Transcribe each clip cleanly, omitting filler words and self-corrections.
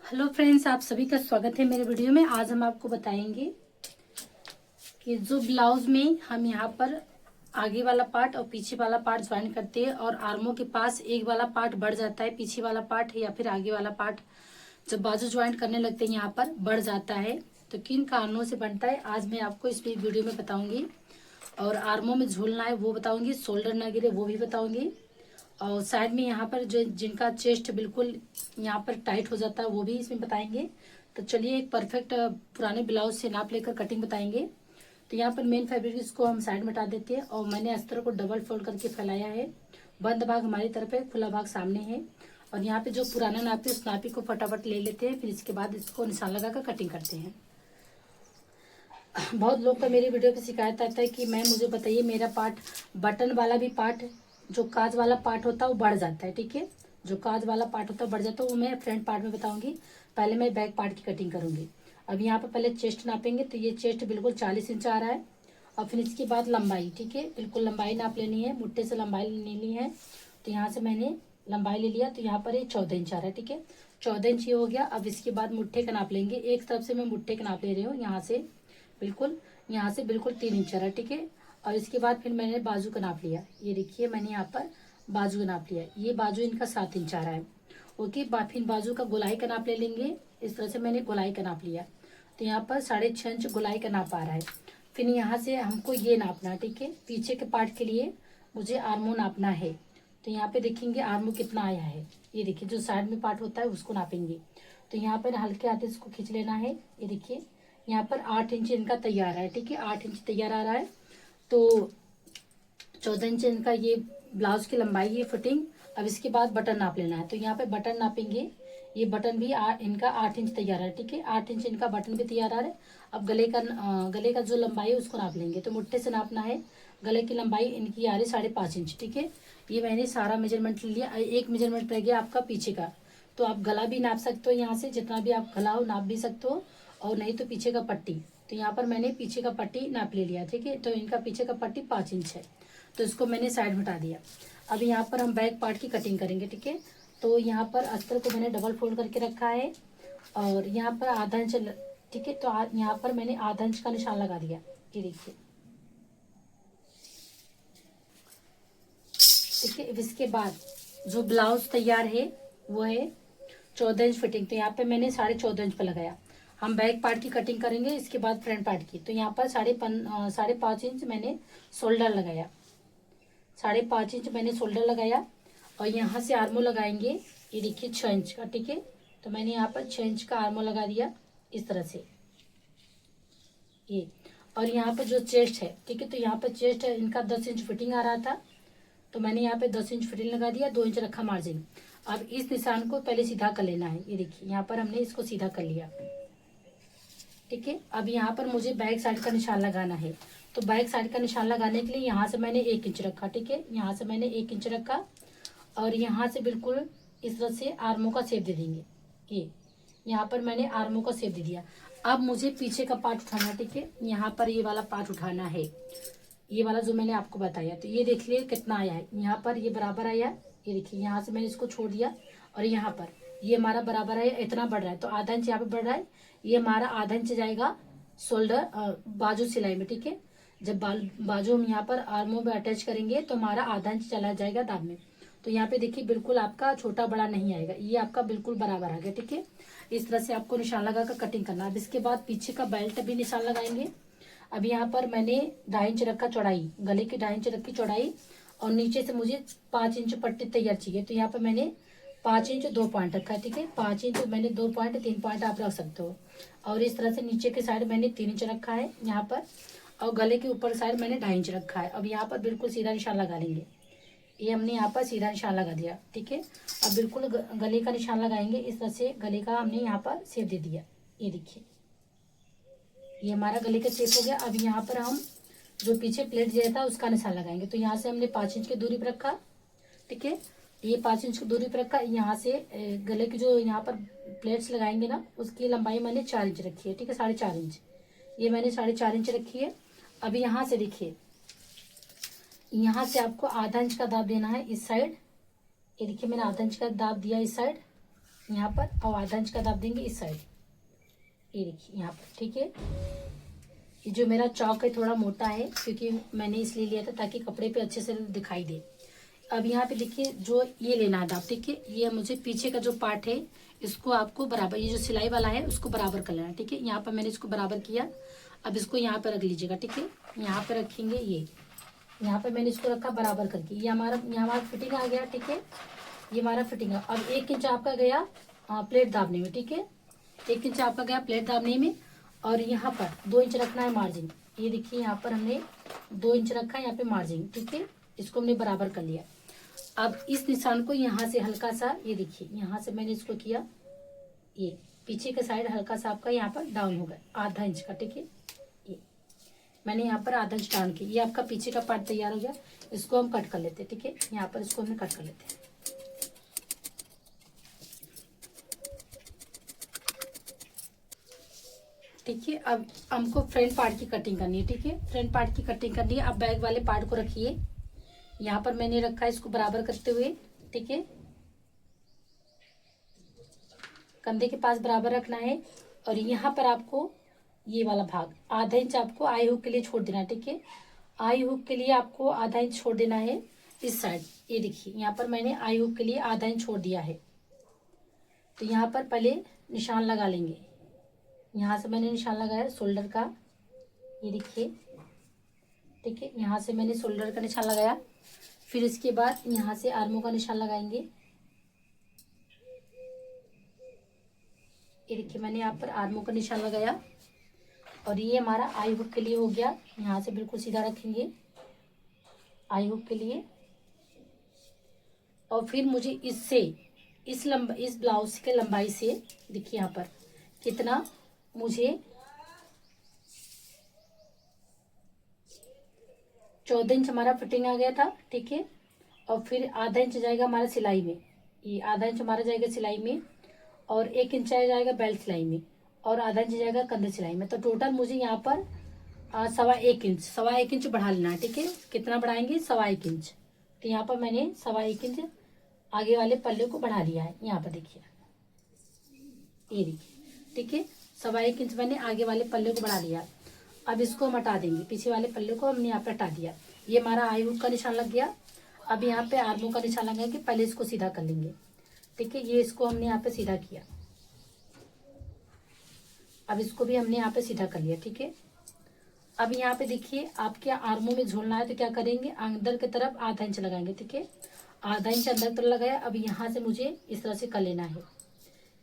Hello friends, आप सभी का स्वागत है मेरे वीडियो में। आज हम आपको बताएंगे कि जो ब्लाउज में हम यहाँ पर आगे वाला पार्ट और पीछे वाला पार्ट ज्वाइन करते हैं और आर्मों के पास एक वाला पार्ट बढ़ जाता है, पीछे वाला पार्ट या फिर आगे वाला पार्ट जब बाजू ज्वाइंट करने लगते हैं यहाँ पर बढ़ जाता है, तो किन कारणों से बनता है आज मैं आपको इस वीडियो में बताऊंगी। और आर्मों में झूलना है वो बताऊंगी, शोल्डर ना गिरे वो भी बताऊंगी। और साइड में यहाँ पर जो जिनका चेस्ट बिल्कुल यहाँ पर टाइट हो जाता है वो भी इसमें बताएंगे। तो चलिए एक परफेक्ट पुराने ब्लाउज से नाप लेकर कटिंग बताएंगे। तो यहाँ पर मेन फैब्रिक इसको हम साइड में हटा देते हैं और मैंने अस्तर को डबल फोल्ड करके फैलाया है। बंद भाग हमारी तरफ है, खुला भाग सामने है। और यहाँ पे जो पुराना नापी उस नापी को फटाफट ले लेते हैं, फिर इसके बाद इसको निशान लगाकर कटिंग करते हैं। बहुत लोग का मेरी वीडियो पे शिकायत आता है कि मैम मुझे बताइए मेरा पार्ट बटन वाला भी पार्ट जो काज वाला पार्ट होता है वो बढ़ जाता है। ठीक है, जो काज वाला पार्ट होता है बढ़ जाता है वो मैं फ्रंट पार्ट में बताऊंगी। पहले मैं बैक पार्ट की कटिंग करूंगी। अब यहाँ पर पहले चेस्ट नापेंगे, तो ये चेस्ट बिल्कुल 40 इंच आ रहा है। और फिर इसके बाद लंबाई, ठीक है, बिल्कुल लंबाई नाप लेनी है, मुट्ठे से लंबाई लेनी है। तो यहाँ से मैंने लंबाई ले लिया, तो यहाँ पर ये 14 इंच आ रहा है। ठीक है, 14 इंच ये हो गया। अब इसके बाद मुट्ठे का नाप लेंगे। एक तरफ से मैं मुट्ठे का नाप ले रही हूँ, यहाँ से बिल्कुल 3 इंच आ रहा है। ठीक है, और इसके बाद फिर मैंने बाजू का नाप लिया। ये देखिए मैंने यहाँ पर बाजू का नाप लिया, ये बाजू इनका 7 इंच आ रहा है। ओके, फिर बाजू का गोलाई का नाप ले लेंगे। इस तरह से मैंने गोलाई का नाप लिया, तो यहाँ पर 6.5 इंच गोलाई का नाप आ रहा है। फिर यहाँ से हमको ये नापना है। ठीक है, पीछे के पार्ट के लिए मुझे आर्मो नापना है। तो यहाँ पे देखेंगे आर्मो कितना आया है। ये देखिए जो साइड में पार्ट होता है उसको नापेंगे। तो यहाँ पर हल्के हाथ इसको खींच लेना है। ये देखिए यहाँ पर 8 इंच इनका तैयार है। ठीक है, 8 इंच तैयार आ रहा है। तो 14 इंच इनका ये ब्लाउज की लंबाई है, फिटिंग। अब इसके बाद बटन नाप लेना है। तो यहाँ पे बटन नापेंगे। ये बटन भी इनका 8 इंच तैयार है। ठीक है, 8 इंच इनका बटन भी तैयार आ रहा है। अब गले का जो लंबाई है उसको नाप लेंगे। तो मुट्ठे से नापना है। गले की लंबाई इनकी आ रही 5.5 इंच। ठीक है, ये मैंने सारा मेजरमेंट ले लिया। एक मेजरमेंट रह गया आपका पीछे का। तो आप गला भी नाप सकते हो, यहाँ से जितना भी आप गला हो नाप भी सकते हो, और नहीं तो पीछे का पट्टी। तो यहाँ पर मैंने पीछे का पट्टी नाप ले लिया। ठीक है, तो इनका पीछे का पट्टी 5 इंच है, तो इसको मैंने साइड में हटा दिया। अब यहाँ पर हम बैक पार्ट की कटिंग करेंगे। ठीक है, तो यहाँ पर अस्तर को मैंने डबल फोल्ड करके रखा है और यहाँ पर आधा इंच। ठीक है, तो यहाँ पर मैंने आधा इंच का निशान लगा दिया। ये देखिए, ठीक है। इसके बाद जो ब्लाउज तैयार है वो है 14 इंच फिटिंग। तो यहाँ पे मैंने 14.5 इंच पे लगाया। हम बैक पार्ट की कटिंग करेंगे, इसके बाद फ्रंट पार्ट की। तो यहाँ पर 5.5 इंच मैंने शोल्डर लगाया। 5.5 इंच मैंने शोल्डर लगाया और यहाँ से आर्मो लगाएंगे। ये देखिए 6 इंच का। ठीक है, तो मैंने यहाँ पर 6 इंच का आर्मो लगा दिया इस तरह से ये। और यहाँ पर जो चेस्ट है, ठीक है, तो यहाँ पर चेस्ट है इनका 10 इंच फिटिंग आ रहा था, तो मैंने यहाँ पे 10 इंच फिटिंग लगा दिया, 2 इंच रखा मार्जिन। अब इस निशान को पहले सीधा कर लेना है। ये देखिए यहाँ पर हमने इसको सीधा कर लिया। ठीक है, अब यहाँ पर मुझे बैक साइड का निशान लगाना है। तो बैक साइड का निशान लगाने के लिए यहाँ से मैंने 1 इंच रखा। ठीक है, यहाँ से मैंने 1 इंच रखा और यहाँ से बिल्कुल इस तरह से आर्मों का शेप दे देंगे। ये यहाँ पर मैंने आर्मों का शेप दे दिया। अब मुझे पीछे का पार्ट उठाना। ठीक है, यहाँ पर ये वाला पार्ट उठाना है, ये वाला जो मैंने आपको बताया। तो ये देख लिए कितना आया है, यहाँ पर ये बराबर आया। ये देखिए यहाँ से मैंने इसको छोड़ दिया और यहाँ पर ये हमारा बराबर है, इतना बढ़ रहा है। तो आधा इंच यहाँ पे बढ़ रहा है, ये हमारा आधा इंच जाएगा शोल्डर बाजू सिलाई में। ठीक है, जब बाजू हम यहाँ पर आर्मों में अटैच करेंगे तो हमारा आधा इंच चला जाएगा दाब में। तो यहाँ पे देखिए बिल्कुल आपका छोटा बड़ा नहीं आएगा, ये आपका बिल्कुल बराबर आ गया। ठीक है, इस तरह से आपको निशान लगाकर कटिंग करना। अब इसके बाद पीछे का बेल्ट भी निशान लगाएंगे। अब यहाँ पर मैंने 2.5 इंच रखा चौड़ाई, गले की 2.5 इंच रखी चौड़ाई और नीचे से मुझे 5 इंच पट्टी तैयार चाहिए। तो यहाँ पर मैंने 5 इंच 2 पॉइंट रखा है। ठीक है, 5 इंच मैंने 2 पॉइंट 3 पॉइंट आप रख सकते हो। और इस तरह से नीचे के साइड मैंने 3 इंच रखा है यहाँ पर, और गले के ऊपर साइड मैंने 2.5 इंच रखा है। अब यहाँ पर बिल्कुल सीधा निशान लगा लेंगे। ये हमने यहाँ पर सीधा निशान लगा दिया। ठीक है, अब बिल्कुल गले का निशान लगाएंगे। इस तरह से गले का हमने यहाँ पर शेप दे दिया। ये देखिए ये हमारा गले का शेप हो गया। अब यहाँ पर हम जो पीछे प्लेट दिया था उसका निशान लगाएंगे। तो यहाँ से हमने 5 इंच की दूरी पर रखा। ठीक है, ये 5 इंच की दूरी पर रखा। यहाँ से गले की जो यहाँ पर प्लेट्स लगाएंगे ना उसकी लंबाई मैंने 4 इंच रखी है। ठीक है, 4.5 इंच, ये मैंने 4.5 इंच रखी है। अब यहाँ से देखिए, यहाँ से आपको आधा इंच का दाब देना है इस साइड। ये देखिए मैंने आधा इंच का दाब दिया इस साइड। यहाँ पर और आधा इंच का दाब देंगे इस साइड, ये देखिए यहाँ पर। ठीक है, ये जो मेरा चौक है थोड़ा मोटा है क्योंकि मैंने इसलिए लिया था ताकि कपड़े पे अच्छे से दिखाई दे। अब यहाँ पे देखिए जो ये लेना है दाब, ठीक है, ये मुझे पीछे का जो पार्ट है इसको आपको बराबर, ये जो सिलाई वाला है उसको बराबर कर लेना है। ठीक है, यहाँ पर मैंने इसको बराबर किया। अब इसको यहाँ पर रख लीजिएगा। ठीक है, यहाँ पर रखेंगे, ये यहाँ पर मैंने इसको रखा बराबर करके। ये हमारा फिटिंग आ गया। ठीक है, ये हमारा फिटिंग है। अब 1 इंच आपका गया प्लेट दाबने में। ठीक है, 1 इंच आपका गया प्लेट दाबने में। और यहाँ पर 2 इंच रखना है मार्जिन। ये देखिए यहाँ पर हमने 2 इंच रखा है यहाँ पे मार्जिन। ठीक है, इसको हमने बराबर कर लिया। अब इस निशान को यहाँ से हल्का सा, ये देखिए यहाँ से मैंने इसको किया, ये पीछे का साइड हल्का सा आपका यहाँ पर डाउन हो गया आधा इंच का। ठीक है, ये मैंने यहाँ पर आधा इंच डाउन किया। ये आपका पीछे का पार्ट तैयार हो गया। इसको हम कट कर लेते हैं। ठीक है, यहाँ पर इसको हमने कट कर लेते हैं। ठीक है, अब हमको फ्रंट पार्ट की कटिंग करनी है। ठीक है, फ्रंट पार्ट की कटिंग करनी है। अब बैक वाले पार्ट को रखिए, यहाँ पर मैंने रखा है इसको बराबर करते हुए। ठीक है, कंधे के पास बराबर रखना है। और यहाँ पर आपको ये वाला भाग आधा इंच आपको आई हुक के लिए छोड़ देना है। ठीक है, आई हुक के लिए आपको आधा इंच छोड़ देना है इस साइड। ये देखिए यहाँ पर मैंने आई हुक के लिए आधा इंच छोड़ दिया है। तो यहाँ पर पहले निशान लगा लेंगे। यहाँ से मैंने निशान लगाया शोल्डर का, ये देखिए। ठीक है, यहाँ से मैंने शोल्डर का निशान लगाया। फिर इसके बाद यहाँ से आर्मों का निशान लगाएंगे। ये देखिए मैंने यहाँ पर आर्मों का निशान लगाया। और ये हमारा आई हुक के लिए हो गया। यहाँ से बिल्कुल सीधा रखेंगे आई हुक के लिए। और फिर मुझे इससे इस ब्लाउज के लंबाई से देखिए यहाँ पर कितना मुझे 14 इंच हमारा फिटिंग आ गया था। ठीक है, और फिर आधा इंच जाएगा हमारा सिलाई में, ये आधा इंच हमारा जाएगा सिलाई में। और 1 इंच जाएगा बेल्ट सिलाई में। और आधा इंच जाएगा कंधे सिलाई में। तो टोटल मुझे यहाँ पर 1.25 इंच बढ़ा लेना है। ठीक है, कितना बढ़ाएंगे 1.25 इंच। तो यहाँ पर मैंने 1.25 इंच आगे वाले पल्ले को बढ़ा लिया है। यहाँ पर देखिए, ये देखिए। ठीक है, 1.25 इंच मैंने आगे वाले पल्ले को बढ़ा लिया। अब इसको हम हटा देंगे, पीछे वाले पल्ले को हमने यहाँ पे हटा दिया। ये हमारा आई हुक का निशान लग गया। अब यहाँ पे आर्मों का निशान लगाएंगे, पहले इसको सीधा कर लेंगे। ठीक है, ये इसको हमने यहाँ पे सीधा किया। अब इसको भी हमने यहाँ पे सीधा कर लिया। ठीक है, अब यहाँ पे देखिए आपके आर्मों में झूलना है तो क्या करेंगे, अंदर की तरफ आधा इंच लगाएंगे। ठीक है, आधा इंच अंदर तरफ लगाया। अब यहाँ से मुझे इस तरह से कर लेना है।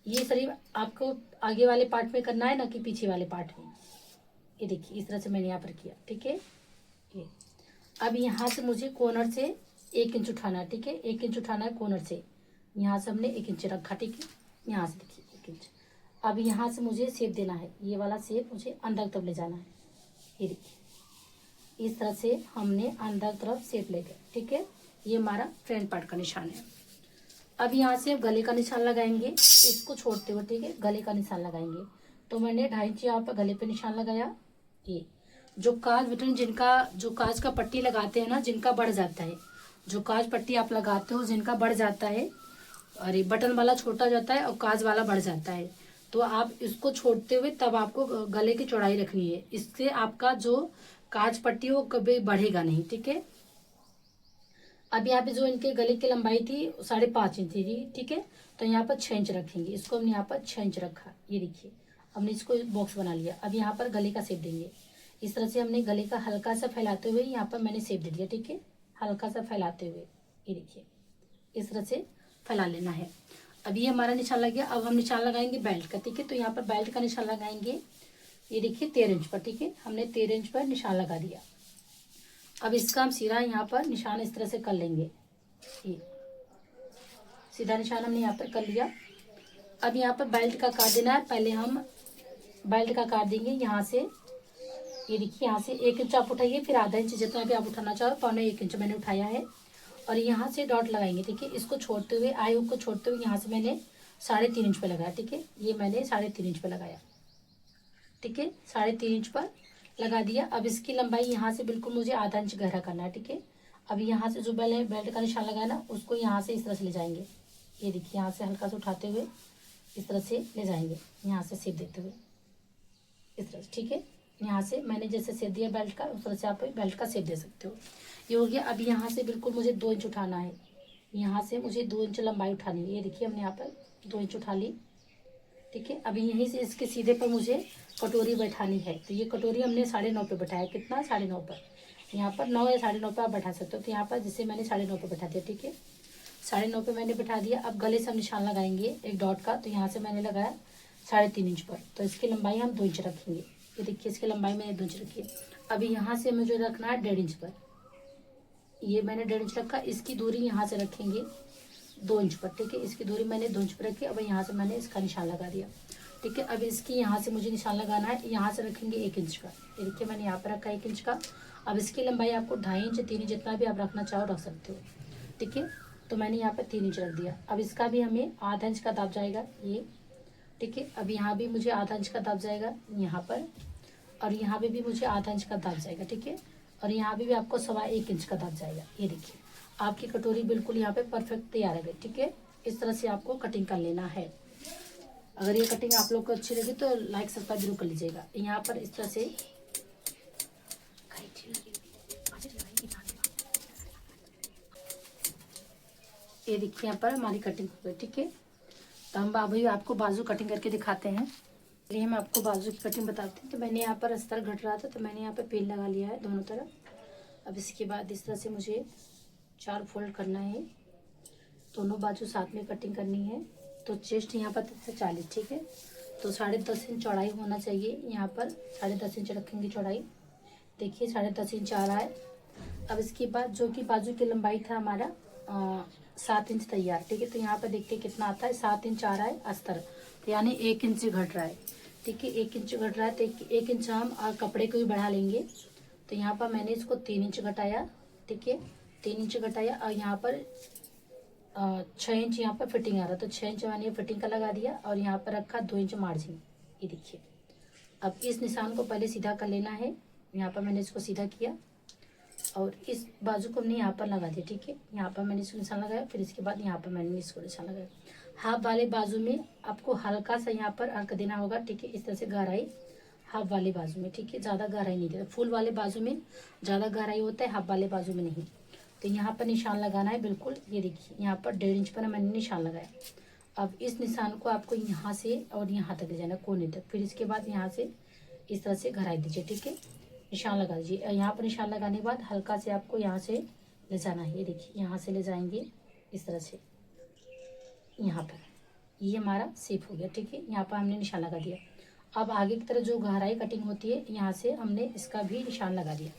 ये शरीर आपको आगे वाले पार्ट में करना है, ना कि पीछे वाले पार्ट में। ये देखिए इस तरह से मैंने यहाँ पर किया। ठीक है, ये अब यहाँ से मुझे कॉर्नर से 1 इंच उठाना है। ठीक है, 1 इंच उठाना है कॉर्नर से। यहाँ से हमने 1 इंच रखा। ठीक है, यहाँ से देखिए 1 इंच। अब यहाँ से मुझे शेप देना है, ये वाला शेप मुझे अंदर तरफ ले जाना है। ये देखिए इस तरह से हमने अंदर तरफ शेप ले गए। ठीक है, ये हमारा फ्रंट पार्ट का निशान है। अब यहाँ से गले का निशान लगाएंगे, इसको छोड़ते हुए। ठीक है, गले का निशान लगाएंगे। तो मैंने 2.5 इंच यहाँ पर गले पे निशान लगाया। ये जो काज बटन जो काज का पट्टी लगाते हैं ना, जिनका बढ़ जाता है, जो काज पट्टी आप लगाते हो जिनका बढ़ जाता है, और ये बटन वाला छोटा जाता है और काज वाला बढ़ जाता है, तो आप इसको छोड़ते हुए तब आपको गले की चौड़ाई रखनी है। इससे आपका जो काज पट्टी वो कभी बढ़ेगा नहीं। ठीक है, अब यहाँ पे जो इनके गले की लंबाई थी 5.5 इंच थी। ठीक है, तो यहाँ पर 6 इंच रखेंगे। इसको हमने यहाँ पर 6 इंच रखा। ये देखिए हमने इसको बॉक्स बना लिया। अब यहाँ पर गले का शेप देंगे। इस तरह से हमने गले का हल्का सा फैलाते हुए यहाँ पर मैंने शेप दे दिया। ठीक है, हल्का सा फैलाते हुए, ये देखिए इस तरह से फैला लेना है। अब ये हमारा निशान लग गया। अब हम निशान लगाएंगे बेल्ट का। ठीक है, तो यहाँ पर बेल्ट का निशान लगाएंगे। ये देखिए 13 इंच पर। ठीक है, हमने 13 इंच पर निशान लगा दिया। अब इसका हम सीधा यहाँ पर निशान इस तरह से कर लेंगे। ये सीधा निशान हमने यहाँ पर कर लिया। अब यहाँ पर बेल्ट का काट देना है। पहले हम बेल्ट का काट देंगे यहाँ से। ये देखिए यहाँ से 1 इंच आप उठाइए, फिर आधा इंच जितना भी आप उठाना चाहो, 1.25 इंच मैंने उठाया है। और यहाँ से डॉट लगाएंगे। ठीक है, इसको छोड़ते हुए आई हुक को छोड़ते हुए यहाँ से मैंने 3.5 इंच पे लगाया। ठीक है, ये मैंने 3.5 इंच पे लगाया। ठीक है, 3.5 इंच पर लगा दिया। अब इसकी लंबाई यहाँ से बिल्कुल मुझे आधा इंच गहरा करना है। ठीक है, अब यहाँ से जो बेल्ट का निशान लगाया ना, उसको यहाँ से इस तरह से ले जाएंगे। ये देखिए यहाँ से हल्का से उठाते हुए इस तरह से ले जाएंगे, यहाँ से शेप देते हुए इस तरह से, ठीक है। यहाँ से मैंने जैसे शेप दिया बेल्ट का, उस तरह से आप बेल्ट का शेप दे सकते हो। ये हो गया। अब यहाँ से बिल्कुल मुझे 2 इंच उठाना है, यहाँ से मुझे 2 इंच लंबाई उठानी है। ये देखिए हमने यहाँ पर 2 इंच उठा ली, ठीक है। अभी यहीं से इसके सीधे पर मुझे कटोरी बैठानी है। तो ये कटोरी हमने 9.5 पे बैठाया, कितना 9.5 पर, यहाँ पर 9 या 9.5 पर आप बैठा सकते हो। तो यहाँ पर जिससे मैंने 9.5 पे बैठा दिया, ठीक है। 9.5 पे मैंने बैठा दिया। अब गले से हम निशान लगाएंगे एक डॉट का। तो यहाँ से मैंने लगाया 3.5 इंच पर। तो इसकी लंबाई हम 2 इंच रखेंगे। ये देखिए इसकी लंबाई मैंने 2 इंच रखी है। अभी यहाँ से मुझे रखना है 1.5 इंच पर। ये मैंने 1.5 इंच रखा। इसकी दूरी यहाँ से रखेंगे 2 इंच पर, ठीक है। इसकी दूरी मैंने 2 इंच पर रखी। अब यहाँ से मैंने इसका निशान लगा दिया, ठीक है। अब इसकी यहाँ से मुझे निशान लगाना है, यहाँ से रखेंगे 1 इंच का। ये देखिए मैंने यहाँ पर रखा 1 इंच का। अब इसकी लंबाई आपको 2.5 इंच 3 इंच जितना भी आप रखना चाहो रख सकते हो, ठीक है। तो मैंने यहाँ पर 3 इंच रख दिया। अब इसका भी हमें आधा इंच का दाब जाएगा ये, ठीक है। अब यहाँ भी मुझे आधा इंच का दाब जाएगा यहाँ पर, और यहाँ पे भी मुझे आधा इंच का दाब जाएगा, ठीक है। और यहाँ पे भी आपको 1.25 इंच का दाब जाएगा। ये देखिए आपकी कटोरी बिल्कुल यहाँ पे परफेक्ट तैयार है, ठीक है। इस तरह से आपको कटिंग कर लेना है। अगर ये कटिंग आप लोग को अच्छी लगी तो लाइक सब्सक्राइब जरूर कर लीजिएगा। यहाँ पर इस तरह से ये देखिए यहाँ पर हमारी कटिंग हो गई, ठीक है। तो हम अभी आपको बाजू कटिंग करके दिखाते हैं। चलिए हम आपको बाजू की कटिंग बताते हैं। तो मैंने यहाँ पर अस्तर घट रहा था, तो मैंने यहाँ पर पेन लगा लिया है दोनों तरफ। अब इसके बाद इस तरह से मुझे 4 फोल्ड करना है, दोनों बाजू साथ में कटिंग करनी है। तो चेस्ट यहाँ पर 40, ठीक है। तो 10.5 इंच चौड़ाई होना चाहिए। यहाँ पर 10.5 इंच रखेंगे चौड़ाई। देखिए 10.5 इंच आ रहा है। अब इसके बाद जो कि बाजू की लंबाई था हमारा 7 इंच तैयार, ठीक है। तो यहाँ पर देखिए कितना आता है, 7 इंच आ रहा है अस्तर। तो यानी 1 इंच घट रहा है, ठीक है। 1 इंच घट रहा है। तो 1 इंच हम कपड़े को भी बढ़ा लेंगे। तो यहाँ पर मैंने इसको 3 इंच घटाया, ठीक है। 3 इंच घटाया। और यहाँ पर 6 इंच यहाँ पर फिटिंग आ रहा, तो 6 इंच मैंने फिटिंग का लगा दिया। और यहाँ पर रखा 2 इंच मार्जिन। ये देखिए अब इस निशान को पहले सीधा कर लेना है। यहाँ पर मैंने इसको सीधा किया और इस बाजू को हमने यहाँ पर लगा दिया, ठीक है। यहाँ पर मैंने इसको निशान लगाया, फिर इसके बाद यहाँ पर मैंने इसको निशान लगाया। हाफ वाले बाजू में आपको हल्का सा यहाँ पर अर्क देना होगा, ठीक है। इस तरह से गहराई हाफ वाले बाजू में, ठीक है। ज़्यादा गहराई नहीं देता। फुल वाले बाजू में ज़्यादा गहराई होता है, हाफ वाले बाजू में नहीं। तो यहाँ पर निशान लगाना है बिल्कुल। ये देखिए यहाँ पर 1.5 इंच पर मैंने निशान लगाया। अब इस निशान को आपको यहाँ से और यहाँ तक ले जाना, कोने तक। फिर इसके बाद यहाँ से इस तरह से गहराई दीजिए, ठीक है। निशान लगा दीजिए। यहाँ पर निशान लगाने के बाद हल्का से आपको यहाँ से ले जाना है। ये देखिए यहाँ से ले जाएंगे इस तरह से यहाँ पर। ये हमारा शेप हो गया, ठीक है। यहाँ पर हमने निशान लगा दिया। अब आगे की तरफ जो गहराई कटिंग होती है, यहाँ से हमने इसका भी निशान लगा दिया,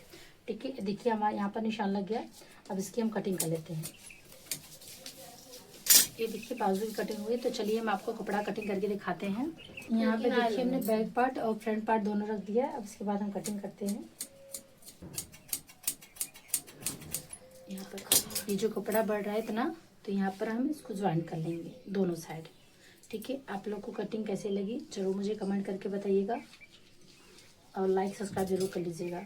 ठीक है। देखिए हमारा यहाँ पर निशान लग गया। अब इसकी हम कटिंग कर लेते हैं। ये देखिए बाजू की कटिंग हुई। तो चलिए हम आपको कपड़ा कटिंग करके दिखाते हैं। यहाँ पे देखिए हमने बैक पार्ट और फ्रंट पार्ट दोनों रख दिया। अब इसके बाद हम कटिंग करते हैं। यहाँ पर ये जो कपड़ा बढ़ रहा है इतना, तो यहाँ पर हम इसको ज्वाइन कर लेंगे दोनों साइड, ठीक है। आप लोग को कटिंग कैसे लगी जरूर मुझे कमेंट करके बताइएगा और लाइक सब्सक्राइब जरूर कर लीजिएगा।